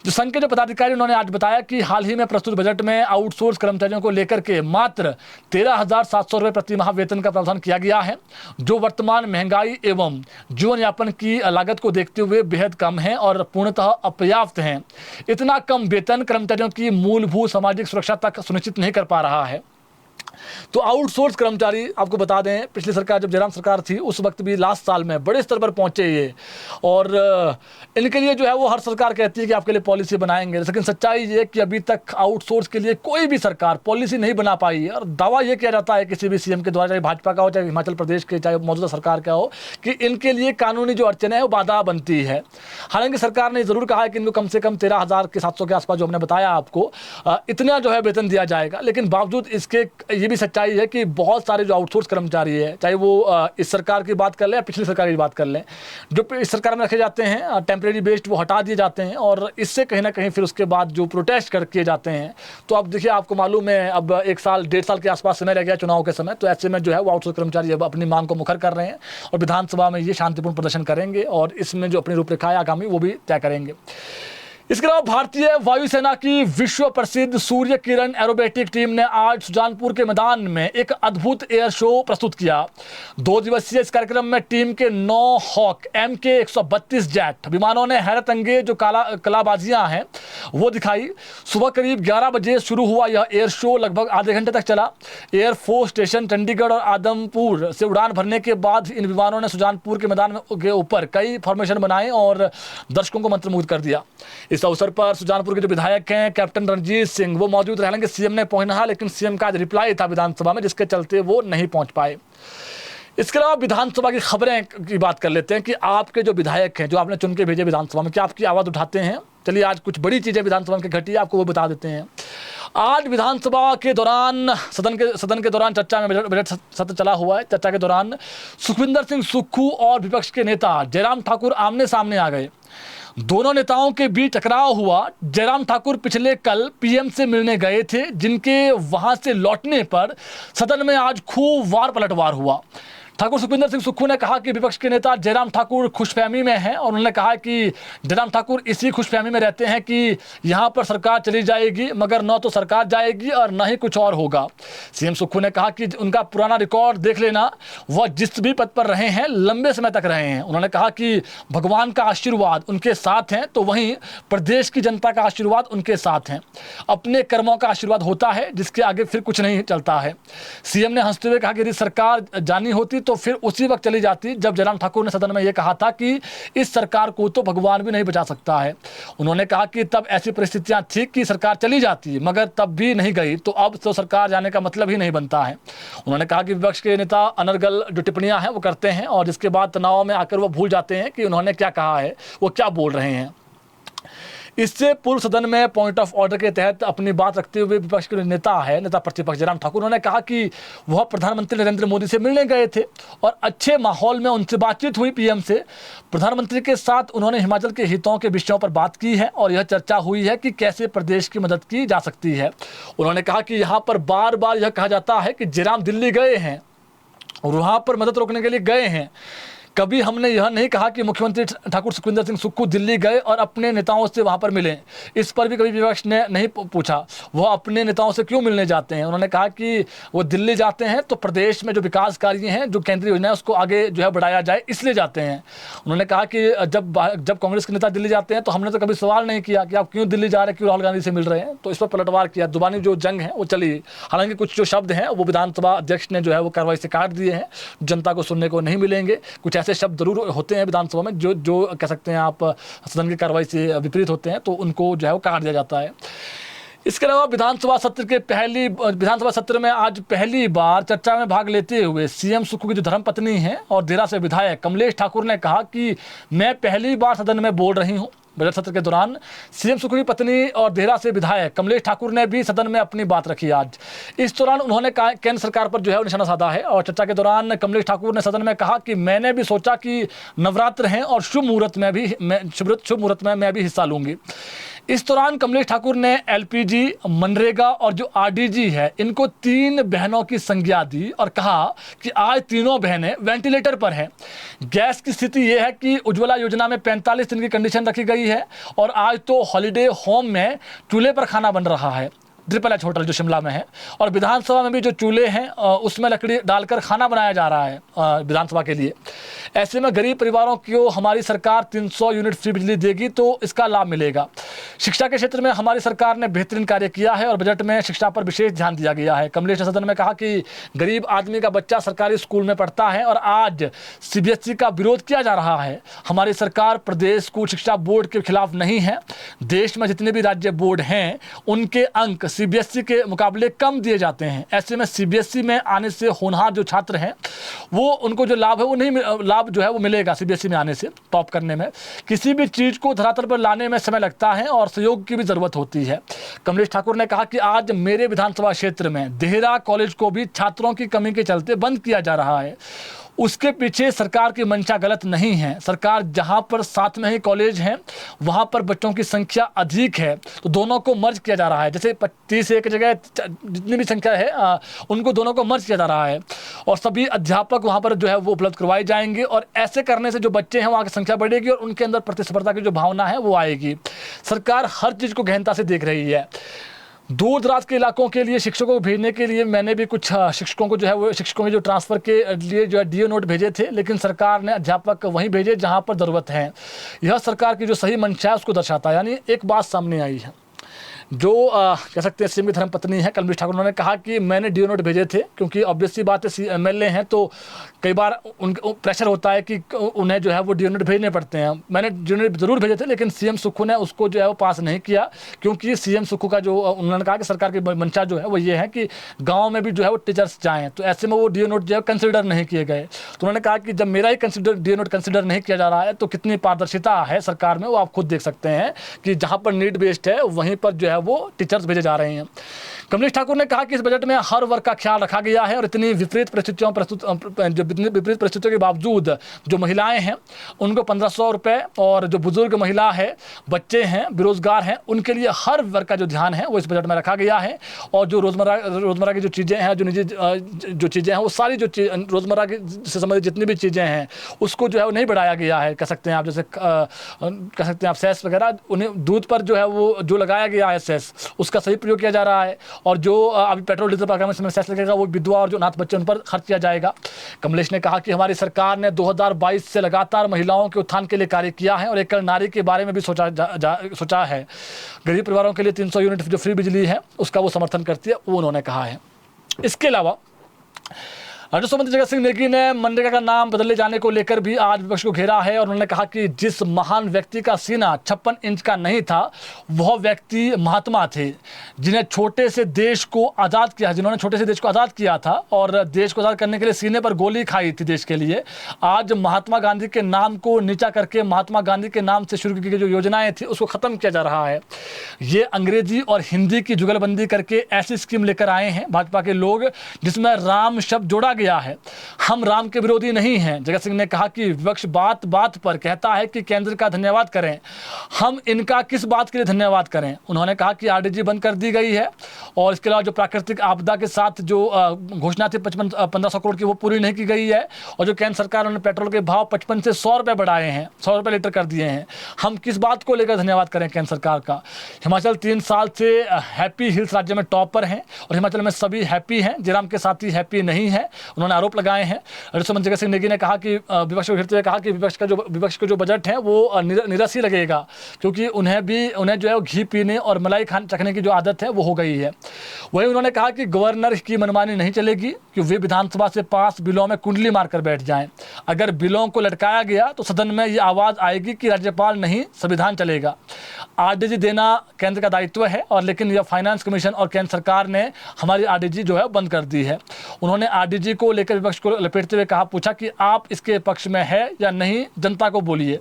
जो संघ के जो पदाधिकारी उन्होंने आज बताया कि हाल ही में प्रस्तुत बजट में आउटसोर्स कर्मचारियों को लेकर के मात्र 13,700 रुपये प्रति माह वेतन का प्रावधान किया गया है, जो वर्तमान महंगाई एवं जीवन यापन की लागत को देखते हुए बेहद कम है और पूर्णतः अपर्याप्त हैं। इतना कम वेतन कर्मचारियों की मूलभूत सामाजिक सुरक्षा तक सुनिश्चित नहीं कर पा रहा है। तो आउटसोर्स कर्मचारी आपको बता दें, पिछली सरकार जब जयराम सरकार थी उस वक्त भी लास्ट साल में बड़े स्तर पर पहुंचे ये, और इनके लिए जो है वो हर सरकार कहती है कि आपके लिए पॉलिसी बनाएंगे, लेकिन सच्चाई ये कि अभी तक आउटसोर्स के लिए कोई भी सरकार पॉलिसी नहीं बना पाई है। और दावा ये किया जाता है किसी भी सीएम के द्वारा, चाहे भाजपा का हो चाहे हिमाचल प्रदेश के चाहे मौजूदा सरकार का हो, कि इनके लिए कानूनी जो अड़चने हैं वो बाधा बनती है। हालांकि सरकार ने जरूर कहा है कि इनको कम से कम 13,700 के आसपास जो हमने बताया आपको, इतना जो है वेतन दिया जाएगा, लेकिन बावजूद इसके ये भी सच्चाई है कि बहुत सारे जो आउटसोर्स कर्मचारी है, चाहे वो इस सरकार की बात कर लें या पिछली सरकार की बात कर लें, जो इस सरकार में रखे जाते हैं टेम्परेरी बेस्ड, वो हटा दिए जाते हैं और इससे कहीं ना कहीं फिर उसके बाद जो प्रोटेस्ट कर किए जाते हैं। तो अब देखिए, आपको मालूम है अब 1 साल 1.5 साल के आसपास समय रह गया चुनाव के समय, तो ऐसे में जो है वो आउटसोर्स कर्मचारी अब अपनी मांग को मुखर कर रहे हैं और विधानसभा में ये शांतिपूर्ण प्रदर्शन करेंगे और इसमें जो अपनी रूपरेखा है आगामी वो भी तय करेंगे। इसके अलावा भारतीय वायुसेना की विश्व प्रसिद्ध सूर्य किरण एरोबेटिक टीम ने आज सुजानपुर के मैदान में एक अद्भुत एयर शो प्रस्तुत किया। 2 दिवसीय इस कार्यक्रम में टीम के 9 हॉक MK-132 जेट विमानों ने हैरत अंगेज जो कलाबाजियां हैं वो दिखाई। सुबह करीब 11 बजे शुरू हुआ यह एयर शो लगभग आधे घंटे तक चला। एयरफोर्स स्टेशन चंडीगढ़ और आदमपुर से उड़ान भरने के बाद इन विमानों ने सुजानपुर के मैदान के ऊपर कई फॉर्मेशन बनाए और दर्शकों को मंत्रमुग्ध कर दिया। इस अवसर पर सुजानपुर के जो विधायक हैं कैप्टन रणजीत सिंह वो मौजूद रहे। हालांकि सीएम ने पहुंचा, लेकिन सीएम का रिप्लाई था विधानसभा में, जिसके चलते वो नहीं पहुंच पाए। इसके अलावा विधानसभा की खबरें की बात कर लेते हैं कि आपके जो विधायक हैं, जो आपने चुन के भेजे विधानसभा में, क्या आपकी आवाज़ उठाते हैं? चलिए, आज कुछ बड़ी चीज़ें विधानसभा में घटी है, आपको वो बता देते हैं। आज विधानसभा के दौरान सदन के दौरान चर्चा में बजट सत्र चला हुआ है। चर्चा के दौरान सुखविंदर सिंह सुक्खू और विपक्ष के नेता जयराम ठाकुर आमने सामने आ गए। दोनों नेताओं के बीच टकराव हुआ। जयराम ठाकुर पिछले कल पीएम से मिलने गए थे, जिनके वहां से लौटने पर सदन में आज खूब वार पलटवार हुआ। ठाकुर सुखविंदर सिंह सुक्खू ने कहा कि विपक्ष के नेता जयराम ठाकुर खुशफहमी में हैं और उन्होंने कहा कि जयराम ठाकुर इसी खुशफहमी में रहते हैं कि यहाँ पर सरकार चली जाएगी, मगर न तो सरकार जाएगी और न ही कुछ और होगा। सीएम सुक्खू ने कहा कि उनका पुराना रिकॉर्ड देख लेना, वह जिस भी पद पर रहे हैं लंबे समय तक रहे हैं। उन्होंने कहा कि भगवान का आशीर्वाद उनके साथ हैं, तो वहीं प्रदेश की जनता का आशीर्वाद उनके साथ हैं। अपने कर्मों का आशीर्वाद होता है, जिसके आगे फिर कुछ नहीं चलता है। सीएम ने हंसते हुए कहा कि यदि सरकार जानी होती तो फिर उसी वक्त चली जाती जब जयराम ठाकुर ने सदन में यह कहा था कि इस सरकार को तो भगवान भी नहीं बचा सकता है। उन्होंने कहा कि तब ऐसी परिस्थितियां थी कि सरकार चली जाती, मगर तब भी नहीं गई, तो अब तो सरकार जाने का मतलब ही नहीं बनता है। उन्होंने कहा कि विपक्ष के नेता अनर्गल जो टिप्पणियां हैं वो करते हैं और जिसके बाद तनाव में आकर वो भूल जाते हैं कि उन्होंने क्या कहा है, वो क्या बोल रहे हैं। इससे पूर्व सदन में पॉइंट ऑफ ऑर्डर के तहत अपनी बात रखते हुए विपक्ष के नेता प्रतिपक्ष जयराम ठाकुर, उन्होंने कहा कि वह प्रधानमंत्री नरेंद्र मोदी से मिलने गए थे और अच्छे माहौल में उनसे बातचीत हुई। पीएम से प्रधानमंत्री के साथ उन्होंने हिमाचल के हितों के विषयों पर बात की है और यह चर्चा हुई है कि कैसे प्रदेश की मदद की जा सकती है। उन्होंने कहा कि यहाँ पर बार बार यह कहा जाता है कि जयराम दिल्ली गए हैं और वहाँ पर मदद रोकने के लिए गए हैं। कभी हमने यह नहीं कहा कि मुख्यमंत्री ठाकुर सुखविंदर सिंह सुक्खू दिल्ली गए और अपने नेताओं से वहां पर मिले। इस पर भी कभी विपक्ष ने नहीं पूछा वह अपने नेताओं से क्यों मिलने जाते हैं। उन्होंने कहा कि वो दिल्ली जाते हैं तो प्रदेश में जो विकास कार्य हैं, जो केंद्रीय योजना है, उसको आगे जो है बढ़ाया जाए, इसलिए जाते हैं। उन्होंने कहा कि जब कांग्रेस के नेता दिल्ली जाते हैं तो हमने तो कभी सवाल नहीं किया कि आप क्यों दिल्ली जा रहे हैं, क्यों राहुल गांधी से मिल रहे हैं। तो इस पर पलटवार किया, जुबानी जो जंग है वो चली। हालांकि कुछ जो शब्द हैं वो विधानसभा अध्यक्ष ने जो है वो कार्रवाई से काट दिए हैं, जनता को सुनने को नहीं मिलेंगे। कुछ ऐसे शब्द जरूर होते हैं विधानसभा में जो कह सकते हैं आप सदन की कार्रवाई से विपरीत होते हैं, तो उनको जो है वो काट दिया जाता है। इसके अलावा विधानसभा सत्र में आज पहली बार चर्चा में भाग लेते हुए सीएम सुक्खू की जो धर्मपत्नी हैं और देरा से विधायक कमलेश ठाकुर ने कहा कि मैं पहली बार सदन में बोल रही हूं। बजट सत्र के दौरान सीएम सुक्खू की पत्नी और देहरा से विधायक कमलेश ठाकुर ने भी सदन में अपनी बात रखी। आज इस दौरान उन्होंने केंद्र सरकार पर जो है निशाना साधा है और चर्चा के दौरान कमलेश ठाकुर ने सदन में कहा कि मैंने भी सोचा कि नवरात्र हैं और शुभ मुहूर्त में मैं भी हिस्सा लूंगी। इस दौरान कमलेश ठाकुर ने एलपीजी, मनरेगा और जो आरडीजी है इनको 3 बहनों की संज्ञा दी और कहा कि आज तीनों बहनें वेंटिलेटर पर हैं। गैस की स्थिति यह है कि उज्ज्वला योजना में 45 दिन की कंडीशन रखी गई है और आज तो हॉलिडे होम में चूल्हे पर खाना बन रहा है, ट्रिपल-एच होटल जो शिमला में है, और विधानसभा में भी जो चूल्हे हैं उसमें लकड़ी डालकर खाना बनाया जा रहा है विधानसभा के लिए। ऐसे में गरीब परिवारों को हमारी सरकार 300 यूनिट फ्री बिजली देगी तो इसका लाभ मिलेगा। शिक्षा के क्षेत्र में हमारी सरकार ने बेहतरीन कार्य किया है और बजट में शिक्षा पर विशेष ध्यान दिया गया है। कमलेश ने सदन में कहा कि गरीब आदमी का बच्चा सरकारी स्कूल में पढ़ता है और आज सीबीएसई का विरोध किया जा रहा है। हमारी सरकार प्रदेश स्कूल शिक्षा बोर्ड के खिलाफ नहीं है। देश में जितने भी राज्य बोर्ड हैं उनके अंक सीबीएसई के मुकाबले कम दिए जाते हैं। ऐसे में सीबीएसई में आने से होनहार जो छात्र हैं वो उनको जो लाभ है वो नहीं लाभ लाभ जो है वो मिलेगा सीबीएसई में आने से, टॉप करने में। किसी भी चीज़ को धरातल पर लाने में समय लगता है और सहयोग की भी ज़रूरत होती है। कमलेश ठाकुर ने कहा कि आज मेरे विधानसभा क्षेत्र में देहरा कॉलेज को भी छात्रों की कमी के चलते बंद किया जा रहा है। उसके पीछे सरकार की मंशा गलत नहीं है। सरकार जहां पर साथ में ही कॉलेज हैं वहां पर बच्चों की संख्या अधिक है, तो दोनों को मर्ज किया जा रहा है। जैसे 30 एक जगह जितनी भी संख्या है उनको दोनों को मर्ज किया जा रहा है और सभी अध्यापक वहां पर जो है वो उपलब्ध करवाए जाएंगे। और ऐसे करने से जो बच्चे हैं वहाँ की संख्या बढ़ेगी और उनके अंदर प्रतिस्पर्धा की जो भावना है वो आएगी। सरकार हर चीज़ को गहनता से देख रही है। दूर दराज के इलाकों के लिए शिक्षकों को भेजने के लिए मैंने भी कुछ शिक्षकों को जो है वो शिक्षकों के जो ट्रांसफ़र के लिए जो है डीओ नोट भेजे थे, लेकिन सरकार ने अध्यापक वहीं भेजे जहां पर ज़रूरत है। यह सरकार की जो सही मंशा है उसको दर्शाता है। यानी एक बात सामने आई है, जो कह सकते हैं सीएम की धर्मपत्नी है कमलेश ठाकुर, उन्होंने कहा कि मैंने डीओ नोट भेजे थे क्योंकि ऑब्वियसली बात है एमएलए हैं तो कई बार उनको प्रेशर होता है कि उन्हें जो है वो डीओ नोट भेजने पड़ते हैं। मैंने डीओ नोट ज़रूर भेजे थे, लेकिन सीएम सुक्खू ने उसको जो है वो पास नहीं किया, क्योंकि सीएम सुक्खू का जो उन्होंने कहा कि सरकार की मंशा जो है वो ये है कि गाँव में भी जो है वो टीचर्स जाएँ, तो ऐसे में वो डीओ नोट जो है कंसिडर नहीं किए गए। तो उन्होंने कहा कि जब मेरा ही डीओ नोट कंसिडर नहीं किया जा रहा है तो कितनी पारदर्शिता है सरकार में वो आप खुद देख सकते हैं कि जहाँ पर नीड बेस्ड है वहीं पर जो है वो टीचर्स भेजे जा रहे हैं। कमलेश ठाकुर ने कहा कि इस बजट में हर वर्ग का ख्याल रखा गया है और इतनी विपरीत परिस्थितियों के बावजूद जो महिलाएं हैं उनको 1500 रुपये और जो बुजुर्ग महिला है, बच्चे हैं, बेरोजगार हैं, उनके लिए हर वर्ग का जो ध्यान है वो इस बजट में रखा गया है। और जो रोज़मर्रा की जो चीज़ें हैं, जो निजी जो चीज़ें हैं, वो सारी जो रोज़मर्रा से संबंधित जितनी भी चीज़ें हैं उसको जो है वो नहीं बढ़ाया गया है। कह सकते हैं आप, जैसे कह सकते हैं आप सेस वगैरह, उन्हें दूध पर जो है वो जो लगाया गया है सेस, उसका सही प्रयोग किया जा रहा है। और जो अभी पेट्रोल डीजल पर आगामी समय सेस लगेगा वो विधवा और जो अनाथ बच्चे उन पर खर्च किया जाएगा। कमलेश ने कहा कि हमारी सरकार ने 2022 से लगातार महिलाओं के उत्थान के लिए कार्य किया है और एक नारी के बारे में भी सोचा है। गरीब परिवारों के लिए 300 यूनिट जो फ्री बिजली है उसका वो समर्थन करती है, वो उन्होंने कहा है। इसके अलावा राजस्व मंत्री जगत सिंह नेगी ने मनरेगा का नाम बदले जाने को लेकर भी आज विपक्ष को घेरा है और उन्होंने कहा कि जिस महान व्यक्ति का सीना 56 इंच का नहीं था वह व्यक्ति महात्मा थे, जिन्हें छोटे से देश को आज़ाद किया, जिन्होंने छोटे से देश को आज़ाद किया था और देश को आज़ाद करने के लिए सीने पर गोली खाई थी देश के लिए। आज महात्मा गांधी के नाम को नीचा करके महात्मा गांधी के नाम से शुरू की गई जो योजनाएं थी उसको ख़त्म किया जा रहा है। ये अंग्रेजी और हिंदी की जुगलबंदी करके ऐसी स्कीम लेकर आए हैं भाजपा के लोग जिसमें राम शब्द जोड़ा गया है। हम राम के विरोधी नहीं हैं। जगत सिंह ने कहा कि विपक्ष बात बात पर कहता है कि केंद्र का धन्यवाद करें, हम इनका किस बात के लिए धन्यवाद करें। उन्होंने कहा कि आरडीजी बंद कर दी गई है और इसके अलावा जो प्राकृतिक आपदा के साथ जो घोषणा थी 1500 करोड़ की वो पूरी नहीं की गई है और जो केंद्र सरकार ने पेट्रोल के भाव 55 से 100 रुपये बढ़ाए हैं, 100 रुपये लीटर कर दिए हैं। हम किस बात को लेकर धन्यवाद करें केंद्र सरकार का। हिमाचल 3 साल से हैप्पी हिल्स राज्य में टॉप पर हैं और हिमाचल में सभी हैप्पी हैं, जयराम के साथी हैप्पी नहीं है, उन्होंने आरोप लगाए हैं। राजस्व मंत्री जगत सिंह नेगी ने कहा कि विपक्ष को घेरते हुए कहा कि विपक्ष का जो बजट है वो निरस ही लगेगा, क्योंकि उन्हें जो है घी पीने और मलाई चखने की जो आदत है वो हो गई है। वहीं उन्होंने कहा कि गवर्नर की मनमानी नहीं चलेगी कि वे विधानसभा से पास बिलों में कुंडली मारकर बैठ जाएं। अगर बिलों को लटकाया गया तो सदन में ये आवाज़ आएगी कि राज्यपाल नहीं, संविधान चलेगा। आरडीजी देना केंद्र का दायित्व है और लेकिन यह फाइनेंस कमीशन और केंद्र सरकार ने हमारी आरडीजी जो है बंद कर दी है। उन्होंने आरडीजी को लेकर विपक्ष को लपेटते हुए पूछा कि आप इसके पक्ष में है या नहीं, जनता को बोलिए।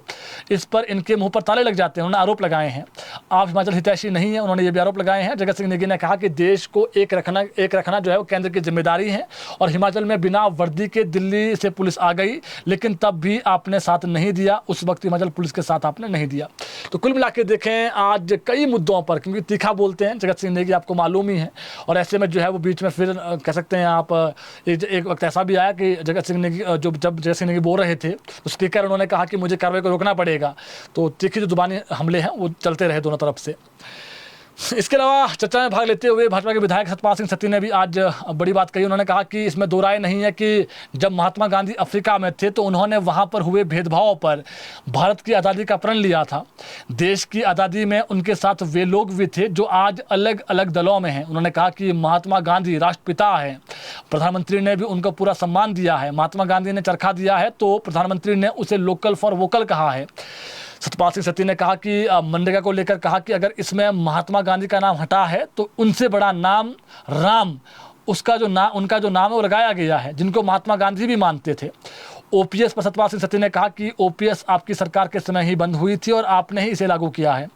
इस पर इनके मुंह पर ताले लग जाते हैं। उन्होंने आरोप लगाए हैं आप हिमाचल हितैषी नहीं है, उन्होंने ये भी आरोप लगाए हैं। जगत सिंह नेगी ने कहा कि देश को एक रखना जो है वो केंद्र की जिम्मेदारी है और हिमाचल में बिना वर्दी के दिल्ली से पुलिस आ गई, लेकिन तब भी आपने साथ नहीं दिया, उस वक्त हिमाचल पुलिस के साथ आपने नहीं दिया। तो कुल मिला के देखें आज कई मुद्दों पर, क्योंकि तीखा बोलते हैं जगत सिंह नेगी, आपको मालूम ही है, और ऐसे में जो है वो बीच में फिर कह सकते हैं आप एक वक्त ऐसा भी आया कि जगत सिंह नेगी जब जगत सिंह नेगी बोल रहे थे तो स्पीकर उन्होंने कहा कि मुझे कार्रवाई को रोकना पड़ेगा। तो तीखी जो जुबानी हमले हैं वो चलते रहे दोनों तरफ से। इसके अलावा चर्चा में भाग लेते हुए भाजपा के विधायक सतपाल सिंह सत्ती ने भी आज बड़ी बात कही। उन्होंने कहा कि इसमें दो राय नहीं है कि जब महात्मा गांधी अफ्रीका में थे तो उन्होंने वहां पर हुए भेदभाव पर भारत की आज़ादी का प्रण लिया था। देश की आज़ादी में उनके साथ वे लोग भी थे जो आज अलग अलग दलों में हैं। उन्होंने कहा कि महात्मा गांधी राष्ट्रपिता है, प्रधानमंत्री ने भी उनको पूरा सम्मान दिया है। महात्मा गांधी ने चरखा दिया है तो प्रधानमंत्री ने उसे लोकल फॉर वोकल कहा है। सतपाल सिंह सत्ती ने कहा कि मनरेगा को लेकर कहा कि अगर इसमें महात्मा गांधी का नाम हटा है तो उनसे बड़ा नाम राम, उनका जो नाम है वो लगाया गया है, जिनको महात्मा गांधी भी मानते थे। ओपीएस पर सतपाल सिंह सत्ती ने कहा कि ओपीएस आपकी सरकार के समय ही बंद हुई थी और आपने ही इसे लागू किया है।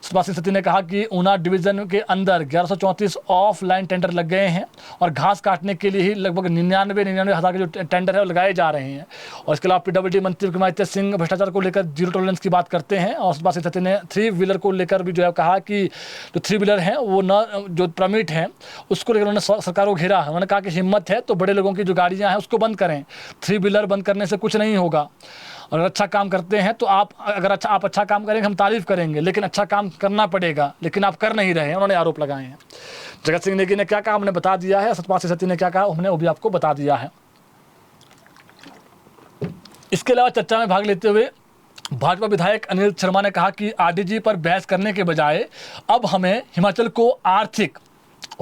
सतपाल सिंह सत्ती ने कहा कि ऊना डिवीजन के अंदर 1134 ऑफलाइन टेंडर लग गए हैं और घास काटने के लिए ही लगभग 99 हज़ार के जो टेंडर है वो लगाए जा रहे हैं। और इसके अलावा पीडब्ल्यूडी मंत्री विक्रमादित्य सिंह भ्रष्टाचार को लेकर जीरो टॉलरेंस की बात करते हैं। और सतपाल सिंह सत्ती ने 3 व्हीलर को लेकर भी जो है कहा कि जो 3 व्हीलर हैं वो न जो परमिट हैं उसको लेकर उन्होंने सरकार को घेरा है। उन्होंने कहा कि हिम्मत है तो बड़े लोगों की जो गाड़ियाँ हैं उसको बंद करें, 3 व्हीलर बंद करने से कुछ नहीं होगा। और अच्छा काम करते हैं तो आप अच्छा काम करेंगे हम तारीफ करेंगे, लेकिन अच्छा काम करना पड़ेगा, लेकिन आप कर नहीं रहे हैं, उन्होंने आरोप लगाए हैं। जगत सिंह नेगी ने क्या कहा हमने बता दिया है, सतपाल सिंह सत्ती ने क्या कहा हमने वो भी आपको बता दिया है। इसके अलावा चर्चा में भाग लेते हुए भाजपा विधायक अनिल शर्मा ने कहा कि आरडीजी पर बहस करने के बजाय अब हमें हिमाचल को आर्थिक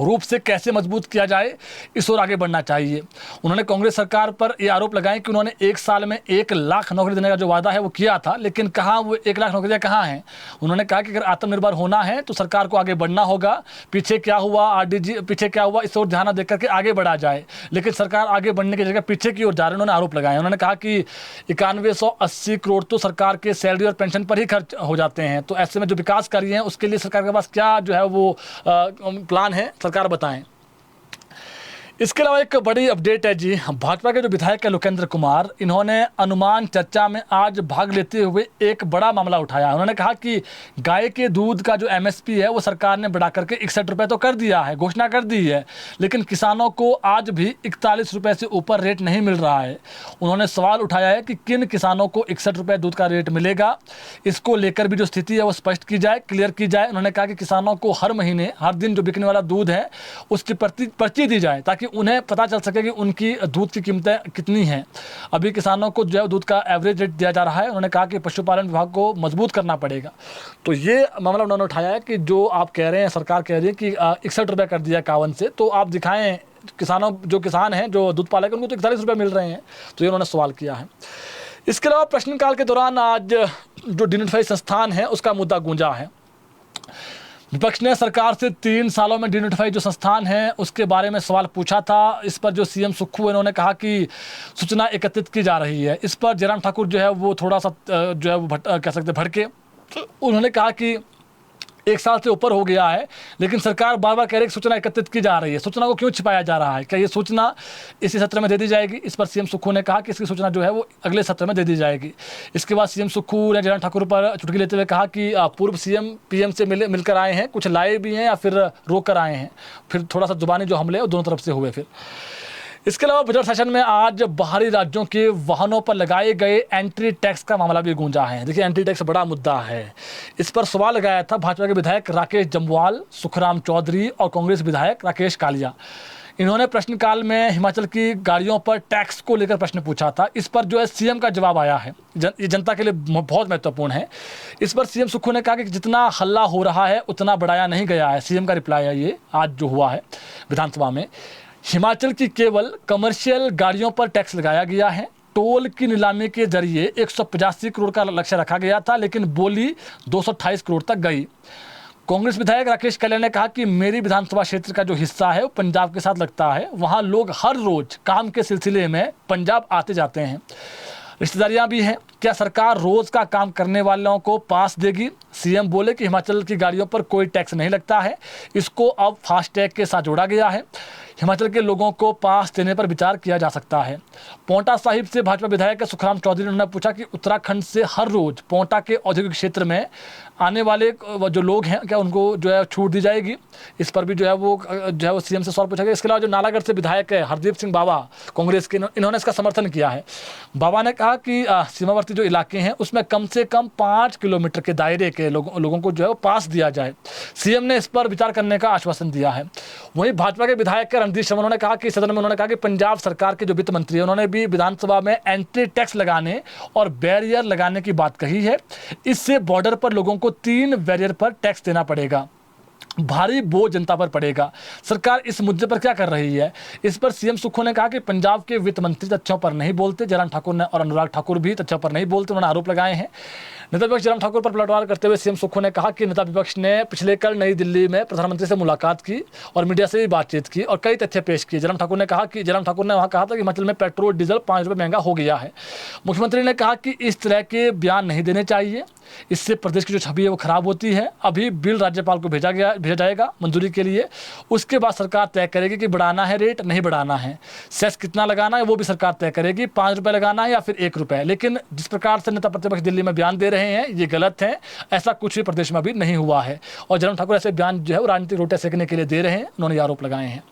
रूप से कैसे मजबूत किया जाए इस ओर आगे बढ़ना चाहिए। उन्होंने कांग्रेस सरकार पर ये आरोप लगाए कि उन्होंने 1 साल में 1 लाख नौकरी देने का जो वादा है वो किया था, लेकिन कहाँ वो 1 लाख नौकरियाँ कहाँ हैं। उन्होंने कहा कि अगर आत्मनिर्भर होना है तो सरकार को आगे बढ़ना होगा। पीछे क्या हुआ आरडीजी पीछे क्या हुआ इस ओर ध्यान देकर के आगे बढ़ा जाए, लेकिन सरकार आगे बढ़ने की जगह पीछे की ओर जा रही है। उन्होंने आरोप लगाए। उन्होंने कहा कि 9180 करोड़ तो सरकार के सैलरी और पेंशन पर ही खर्च हो जाते हैं, तो ऐसे में जो विकास कार्य हैं उसके लिए सरकार के पास क्या जो है वो प्लान है, सरकार बताएं। इसके अलावा एक बड़ी अपडेट है जी, भाजपा के जो विधायक है लोकेंद्र कुमार, इन्होंने अनुमान चर्चा में आज भाग लेते हुए एक बड़ा मामला उठाया। उन्होंने कहा कि गाय के दूध का जो एमएसपी है वो सरकार ने बढ़ा करके 61 रुपये तो कर दिया है, घोषणा कर दी है, लेकिन किसानों को आज भी 41 रुपये से ऊपर रेट नहीं मिल रहा है। उन्होंने सवाल उठाया है कि किन किसानों को 61 रुपये दूध का रेट मिलेगा, इसको लेकर भी जो स्थिति है वो स्पष्ट की जाए, क्लियर की जाए। उन्होंने कहा कि किसानों को हर महीने हर दिन जो बिकने वाला दूध है उसकी पर्ची दी जाए ताकि उन्हें पता चल सके कि उनकी दूध की कीमतें कितनी हैं। अभी किसानों को जो है दूध का एवरेज रेट दिया जा रहा है। उन्होंने कहा कि पशुपालन विभाग को मजबूत करना पड़ेगा। तो ये मामला उन्होंने उठाया है कि जो आप कह रहे हैं, सरकार कह रही है कि 61 रुपये कर दिया 51 से, तो आप दिखाएं किसानों जो किसान हैं जो दूध पालक उनको तो 41 रुपये मिल रहे हैं। तो ये उन्होंने सवाल किया है। इसके अलावा प्रश्नकाल के दौरान आज जो डिनोटिफाई संस्थान है उसका मुद्दा गूंजा है। विपक्ष ने सरकार से 3 सालों में डिनोटिफाई जो संस्थान है उसके बारे में सवाल पूछा था। इस पर जो सीएम सुक्खू इन्होंने कहा कि सूचना एकत्रित की जा रही है। इस पर जयराम ठाकुर जो है वो थोड़ा सा जो है वो कह सकते भड़के। उन्होंने कहा कि 1 साल से ऊपर हो गया है, लेकिन सरकार बार बार कह रही है कि सूचना एकत्रित की जा रही है, सूचना को क्यों छिपाया जा रहा है, क्या ये सूचना इसी सत्र में दे दी जाएगी। इस पर सीएम सुक्खू ने कहा कि इसकी सूचना जो है वो अगले सत्र में दे दी जाएगी। इसके बाद सीएम सुक्खू ने जयराम ठाकुर पर चुटकी लेते हुए कहा कि पूर्व सीएम पीएम से मिलकर आए हैं, कुछ लाए भी हैं या फिर रोक कर आए हैं, फिर थोड़ा सा जुबानी जो हमले वो दोनों तरफ से हुए। फिर इसके अलावा बजट सेशन में आज बाहरी राज्यों के वाहनों पर लगाए गए एंट्री टैक्स का मामला भी गूंजा है। देखिए एंट्री टैक्स बड़ा मुद्दा है। इस पर सवाल लगाया था भाजपा के विधायक राकेश जम्वाल, सुखराम चौधरी और कांग्रेस विधायक राकेश कालिया। इन्होंने प्रश्नकाल में हिमाचल की गाड़ियों पर टैक्स को लेकर प्रश्न पूछा था। इस पर जो है सीएम का जवाब आया है, ये जनता के लिए बहुत महत्वपूर्ण है। इस पर सीएम सुक्खू ने कहा कि जितना हल्ला हो रहा है उतना बढ़ाया नहीं गया है। सीएम का रिप्लाई है ये आज जो हुआ है विधानसभा में। हिमाचल की केवल कमर्शियल गाड़ियों पर टैक्स लगाया गया है। टोल की नीलामी के जरिए 185 करोड़ का लक्ष्य रखा गया था, लेकिन बोली 228 करोड़ तक गई। कांग्रेस विधायक राकेश कालिया ने कहा कि मेरी विधानसभा क्षेत्र का जो हिस्सा है वो पंजाब के साथ लगता है, वहाँ लोग हर रोज काम के सिलसिले में पंजाब आते जाते हैं, रिश्तेदारियाँ भी हैं। क्या सरकार रोज का काम करने वालों को पास देगी। सीएम बोले कि हिमाचल की गाड़ियों पर कोई टैक्स नहीं लगता है, इसको अब फास्टैग के साथ जोड़ा गया है। हिमाचल के लोगों को पास देने पर विचार किया जा सकता है। पोंटा साहिब से भाजपा विधायक सुखराम चौधरी ने पूछा कि उत्तराखंड से हर रोज पोंटा के औद्योगिक क्षेत्र में आने वाले जो लोग हैं क्या उनको जो है छूट दी जाएगी। इस पर भी जो है वो सीएम से सवाल पूछा गया। इसके अलावा जो नालागढ़ से विधायक है हरदीप सिंह बाबा कांग्रेस के, इन्होंने इसका समर्थन किया है। बाबा ने कहा कि सीमावर्ती जो इलाके हैं उसमें कम से कम 5 किलोमीटर के दायरे के लोगों को जो है वो पास दिया जाए। सीएम ने इस पर विचार करने का आश्वासन दिया है। वहीं भाजपा के विधायक रणदीप शर्मा ने कहा कि सदन में उन्होंने कहा कि पंजाब सरकार के जो वित्त मंत्री है उन्होंने भी विधानसभा में एंट्री टैक्स लगाने और बैरियर लगाने की बात कही है। इससे बॉर्डर पर लोगों को 3 बैरियर पर टैक्स देना पड़ेगा, भारी बोझ जनता पर पड़ेगा। सरकार इस मुद्दे पर क्या कर रही है। इस पर सीएम सुक्खू ने कहा कि पंजाब के वित्त मंत्री तथ्यों पर नहीं बोलते। जयराम ठाकुर ने और अनुराग ठाकुर भी तथ्यों पर नहीं बोलते, उन्होंने आरोप लगाए हैं। नेता विपक्ष जयराम ठाकुर पर पलटवार करते हुए सीएम सुक्खू ने कहा कि नेता विपक्ष ने पिछले कल नई दिल्ली में प्रधानमंत्री से मुलाकात की और मीडिया से भी बातचीत की और कई तथ्य पेश किए। जयराम ठाकुर ने वहां कहा था कि हिमाचल में पेट्रोल डीजल 5 रुपये महंगा हो गया है। मुख्यमंत्री ने कहा कि इस तरह के बयान नहीं देने चाहिए, इससे प्रदेश की जो छवि है वो खराब होती है। अभी बिल राज्यपाल को भेजा जाएगा मंजूरी के लिए, उसके बाद सरकार तय करेगी कि बढ़ाना है रेट नहीं बढ़ाना है, सेस कितना लगाना है वो भी सरकार तय करेगी, 5 रुपये लगाना है या फिर 1 रुपये। लेकिन जिस प्रकार से नेता प्रतिपक्ष दिल्ली में बयान दे रहे हैं ये गलत है, ऐसा कुछ भी प्रदेश में अभी नहीं हुआ है और जयराम ठाकुर ऐसे बयान जो है वो राजनीतिक रोटियां सेकने के लिए दे रहे हैं, उन्होंने ये आरोप लगाए हैं।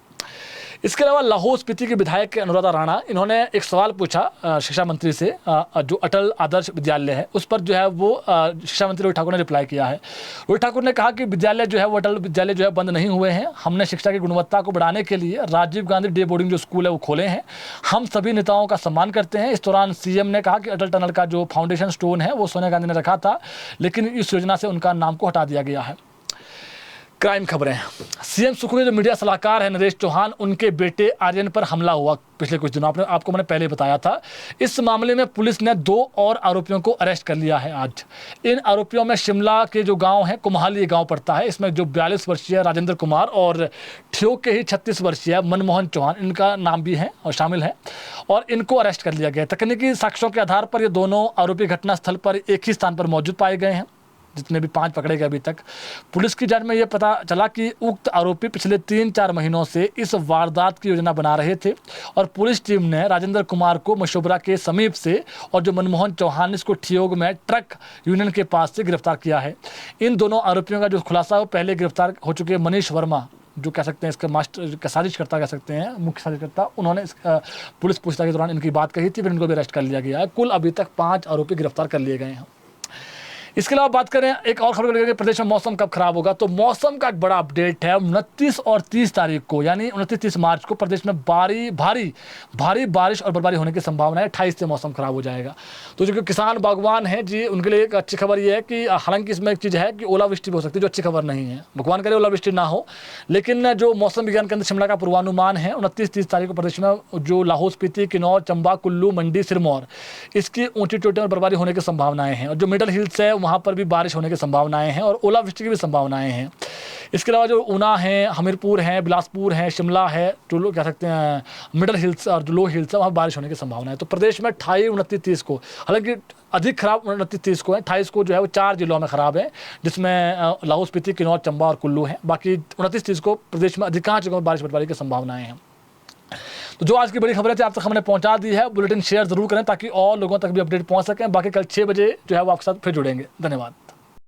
इसके अलावा लाहौल स्पीति के विधायक अनुराधा राणा, इन्होंने एक सवाल पूछा शिक्षा मंत्री से, जो अटल आदर्श विद्यालय है उस पर जो है वो शिक्षा मंत्री रोहित ठाकुर ने रिप्लाई किया है। रोहित ठाकुर ने कहा कि विद्यालय जो है वो अटल विद्यालय जो है बंद नहीं हुए हैं, हमने शिक्षा की गुणवत्ता को बढ़ाने के लिए राजीव गांधी डे बोर्डिंग जो स्कूल है वो खोले हैं, हम सभी नेताओं का सम्मान करते हैं। इस दौरान सीएम ने कहा कि अटल टनल का जो फाउंडेशन स्टोन है वो सोनिया गांधी ने रखा था, लेकिन इस योजना से उनका नाम को हटा दिया गया है। क्राइम खबरें, सीएम सुक्खू के जो मीडिया सलाहकार है नरेश चौहान, उनके बेटे आर्यन पर हमला हुआ पिछले कुछ दिनों, आपको मैंने पहले बताया था। इस मामले में पुलिस ने 2 और आरोपियों को अरेस्ट कर लिया है आज। इन आरोपियों में शिमला के जो गांव है कुम्हाली गांव पड़ता है, इसमें जो 42 वर्षीय राजेंद्र कुमार और ठियोग के ही 36 वर्षीय मनमोहन चौहान, इनका नाम भी है और शामिल है और इनको अरेस्ट कर लिया गया। तकनीकी साक्ष्यों के आधार पर ये दोनों आरोपी घटनास्थल पर एक ही स्थान पर मौजूद पाए गए हैं। जितने भी 5 पकड़े गए अभी तक, पुलिस की जांच में यह पता चला कि उक्त आरोपी पिछले 3-4 महीनों से इस वारदात की योजना बना रहे थे और पुलिस टीम ने राजेंद्र कुमार को मशोबरा के समीप से और जो मनमोहन चौहान इसको ठियोग में ट्रक यूनियन के पास से गिरफ्तार किया है। इन दोनों आरोपियों का जो खुलासा है वो पहले गिरफ्तार हो चुके मनीष वर्मा, जो कह सकते हैं इसका मास्टर का साजिशकर्ता कह सकते हैं, मुख्य साजिशकर्ता, उन्होंने पुलिस पूछताछ के दौरान इनकी बात कही थी, फिर इनको भी अरेस्ट कर लिया गया है। कुल अभी तक 5 आरोपी गिरफ्तार कर लिए गए हैं। इसके अलावा बात करें एक और खबर करेंगे, प्रदेश में मौसम कब खराब होगा, तो मौसम का एक बड़ा अपडेट है। 29 और 30 तारीख को यानी 29-30 मार्च को प्रदेश में भारी बारिश और बर्फबारी होने की संभावना है। 28 से मौसम खराब हो जाएगा। तो जो किसान बागवान हैं जी, उनके लिए एक अच्छी खबर ये है कि हालांकि इसमें एक चीज़ है कि ओलावृष्टि भी हो सकती है, जो अच्छी खबर नहीं है, भगवान करे ओलावृष्टि ना हो। लेकिन जो मौसम विज्ञान केंद्र शिमला का पूर्वानुमान है 29-30 तारीख को प्रदेश में जो लाहौल स्पीति, किन्नौर, चंबा, कुल्लू, मंडी, सिरमौर, इसकी ऊंची चोटियों पर बर्फबारी होने की संभावनाएं हैं और जो मिडल हिल्स है वहाँ पर भी बारिश होने की संभावनाएं हैं और ओलावृष्टि की भी संभावनाएं हैं। इसके अलावा जो ऊना है, हमीरपुर है, बिलासपुर है, शिमला है, जो लोग कह सकते हैं मिडल हिल्स और जो लो हिल्स है वहाँ बारिश होने की संभावना है। तो प्रदेश में 28, 29, 30 को, हालांकि अधिक खराब 29-30 को है, 28 को जो है वो 4 जिलों में खराब है, जिसमें लाहौल स्पीति, किन्नौर, चंबा और कुल्लू है। बाकी 29-30 को प्रदेश में अधिकांश जगहों में बारिश बर्फबारी की संभावनाएं हैं। तो जो आज की बड़ी खबरें थी आप तक हमने पहुंचा दी है। बुलेटिन शेयर जरूर करें ताकि और लोगों तक भी अपडेट पहुंच सकें। बाकी कल 6 बजे जो है वो आपके साथ फिर जुड़ेंगे। धन्यवाद।